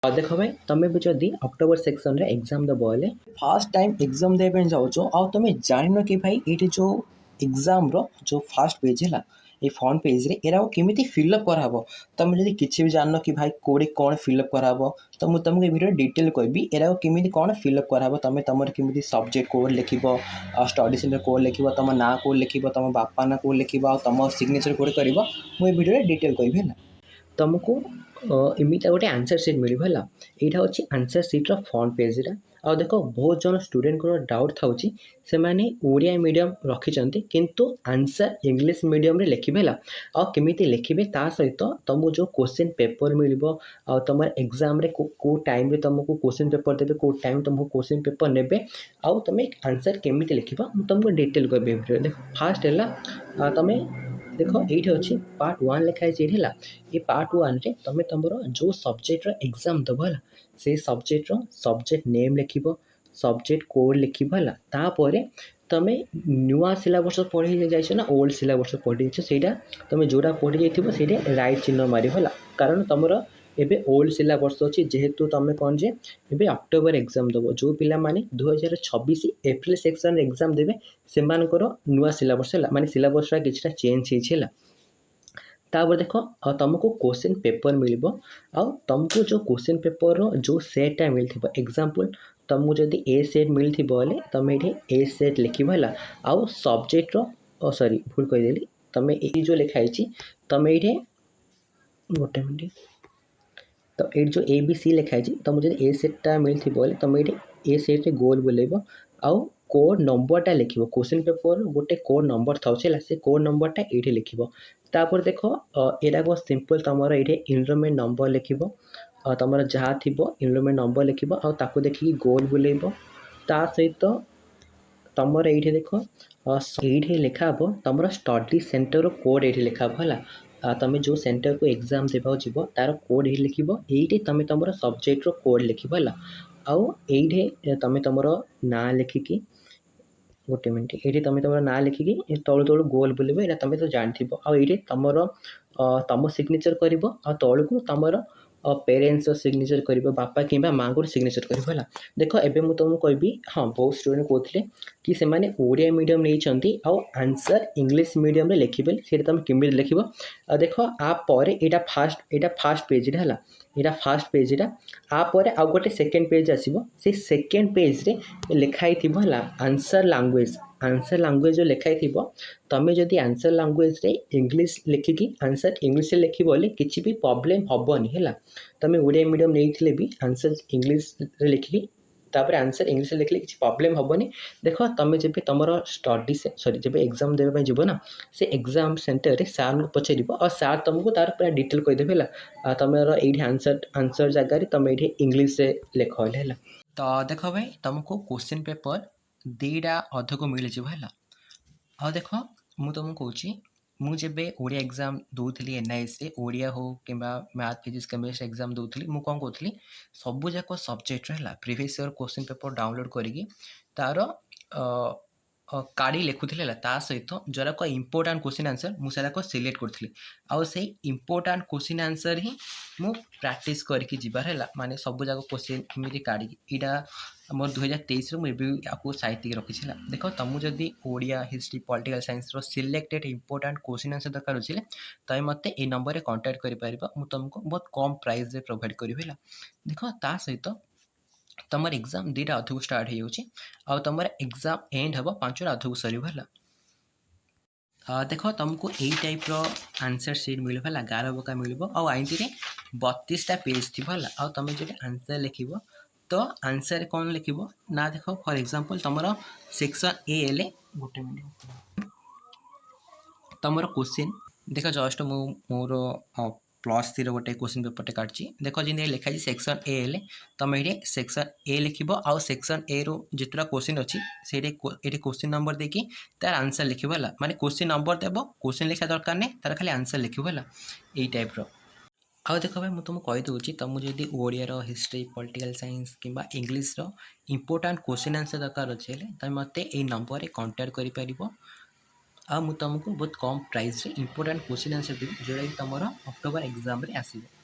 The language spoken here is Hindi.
देख भाई तुम भी जदि अक्टोबर सेक्शन रे एग्जाम दब बोले फास्ट टाइम एग्जाम देबे जाउछो आ तुम जानिनो कि भाई ये जो एग्जाम रो जो फास्ट पेज है ये फ्रंट पेज रे एरा केमिति फिलअप कराबो तुम जदि किछि भी जाननो कि भाई कोडे कोन फिलअप कराबो तो मु तुमके वीडियो डिटेल कहबी एरा केमिति कोन फिलअप कराबो तुम तमर केमिति सब्जेक्ट कोड लिखिबो स्टडी सेंटर कोड लिखिबो तुम ना कोड लिखिबो तुम बापा ना कोड लिखिबो आ तुम सिग्नेचर कोड करबो मु ए वीडियो डिटेल कहबी ना तुमको एमिता गोटे आंसर सीट मिल है यहाँ हूँ आंसर सीट्र फ्रंट पेज्रा आ देख बहुत जन स्टूडेंट डाउट था से ओडिया मीडियम रखिंट किंतु आंसर इंग्लिश मीडियम रे लिखे आमि लिखे ता सहित तुमको जो क्वेश्चन पेपर मिल तुम एग्जाम रे को टाइम रे तुमको क्वेश्चन पेपर देवे को टाइम तुमको क्वेश्चन पेपर ने आउ तुम आंसर केमी लिख तुमको डिटेल कह देख फास्ट है तुम देख ये अच्छी पार्ट 1 लिखाई है ये पार्ट 1 रे तुम तुम जो सब्जेक्ट एग्जाम दब है से सब्जेक्ट नेम लिख सब्जेक्ट कोड लिख तापर तुम नुआ सिलेबस पढ़ी जाइछ ना ओल्ड सिलेबस पढ़ी जाइछ तुम जोड़ा पढ़ी जाइए राइट चिन्ह मार कारण तुम एबे ओल्ड सिलेबस अच्छी जेहेतु तुम कौन जे एबे अक्टोबर एग्जाम दब जो पिला माने 2026 एप्रिल सेक्शन एग्जाम देवे से नुआ सिलेबस है माने सिलेबस किछटा चेंज है तापर देख तुमको क्वेश्चन पेपर मिल तुमको जो क्वेश्चन पेपर रो जो सेटा मिल एग्जांपल तुमको जदि ए सेट मिल बोले तुम ये ए सेट लिख आउ सब्जेक्ट रो सॉरी भूल कहीदेली तुम ये जो लिखाई तुम ये गोटे मिनट तो ये जो ए बी सी लिखाई तुम जब ए सेटा मिलती बोले तुम ये ए सेट गोल बुलेब आउ कोड नंबरटा लिख क्वेश्चन पेपर गोटे कोड नंबर था से कोड नंबरटा ये लिख तापर देख यहाँ बहुत सिंपल तुम ये इनरोलमेंट नंबर लिख तुम जहाँ थी इनरोलमेंट नंबर लिख आउ देखिए गोल बुलेब ता सहित तुम ये देख ये लिखा हे तुम स्टडी सेंटर कोड ये लिखा है तुम जो सेंटर को एग्जाम देवा जीव तार कोड ये लिख ये तुम तुम सब्जेक्ट रो कोड लिख आउ ये तुम तुम ना लिखिकी गोटे मिनट ये तुम तुम ना लिखिकी तलू तलू गोल बुलेब ये तुम तो जानथी आउ ये तुम तुम सिग्नेचर कर तलू को तुम पेरेन्ट्स सिग्नेचर कर बापा कि माँ को सिग्नेचर कर देख एवं मुझे तुमको कहबी हाँ बहुत स्टूडेंट कहते कि से ओडिया मीडियम नहीं आउ आंसर इंग्लिश मीडियम रे लिखे से तुम केमी लिख देख आपर यहाँ फास्ट पेज है यहाँ फास्ट पेजटा आपर आउ गोटे सेकेंड पेज आसो से सेकेंड पेज रे लिखाई है आंसर लैंग्वेज जो लिखाई तुम जदि आंसर लैंग्वेज रे इंग्लिश लिखिकी आंसर इंग्लिश लिख बोले किसी भी प्रॉब्लम हेनी है तुम ओडिया मीडियम नहीं भी आंसर इंग्लिश लिखिकी तापर आंसर इंग्लिश लिखले किसी प्रॉब्लम हेनी देख तुम जब तुम स्टडी से सॉरी जब एग्जाम देवाई जीव ना से एग्जाम सेंटर रे सार को पचार और सार तुमको तार पूरा डिटेल कहीदेवे तुम ये आंसर जगह तुम ये इंग्लिश से लिख है तो देख भाई तुमको क्वेश्चन पेपर दीटा अध को मिल जाए हाँ देख मुझे तुमको कहूँ मुझे ओडिया एग्जाम दूसरी एनआईएस से ओडिया हो कि मैथ फिजिक्स केमिस्ट्री एग्जाम दूसरी मुझे कौन कहती सबूक सब्जेक्ट है previous year question paper download करी तार काढ़ी लिखुली सहित जोराक इंपोर्टाट क्वेश्चन आंसर मुझे सिलेक्ट करी आउ से इंपोर्टाट क्वेश्चन आंसर ही मु प्रैक्टिस करके जीवार है माने सब जाक क्वेश्चन एमती काढ़ी यहाँ मोर 2023 मुझे साइतिक रखी देख तुम जदि Odia history political science selected important question answer दरकार अच्छे तुम मत ये नंबर में कांटेक्ट कर तुमको बहुत कम प्राइस प्रोवाइड करी देख ता सहित तुम एग्जाम दीटा अधु स्टार्ट हो तुम एग्जाम एंड हम 5टा अधु सर देख तुमको यही टाइप आंसर सीट मिल 11 बका मिल आईटी 32टा पेज थी है तुम जो आंसर लिख तो आंसर कौन लिख ना देख फॉर एग्जांपल तुम सेक्शन ए एल गोटे मिनट तुम क्वेश्चन देख जस्ट मोर +3 गोटे क्वेश्चन पेपर काटची देख जी लिखाई सेक्शन ए एल तुम ये सेक्शन ए लिख आउ सेक्शन ए रो जितना क्वेश्चन अच्छी से क्वेश्चन नंबर देखिए तार आंसर लिख माने क्वेश्चन नंबर देव क्वेश्चन लिखा दरकार नहीं तार खाली आंसर लिख यही टाइप आउ देख भाई मुझे तुमको कहीदे तुम जब ओडिया हिस्ट्री पॉलिटिकल साइंस कि इंग्लिश इंपोर्टाट क्वेश्चन आंसर दरकार अच्छे तुम मत ये नंबर कांटेक्ट कर मुझे तुमको बहुत कम प्राइस रे इंपोर्टाट क्वेश्चन आंसर देवी जोटा कि तुम अक्टोबर एग्जाम रे आसीबो।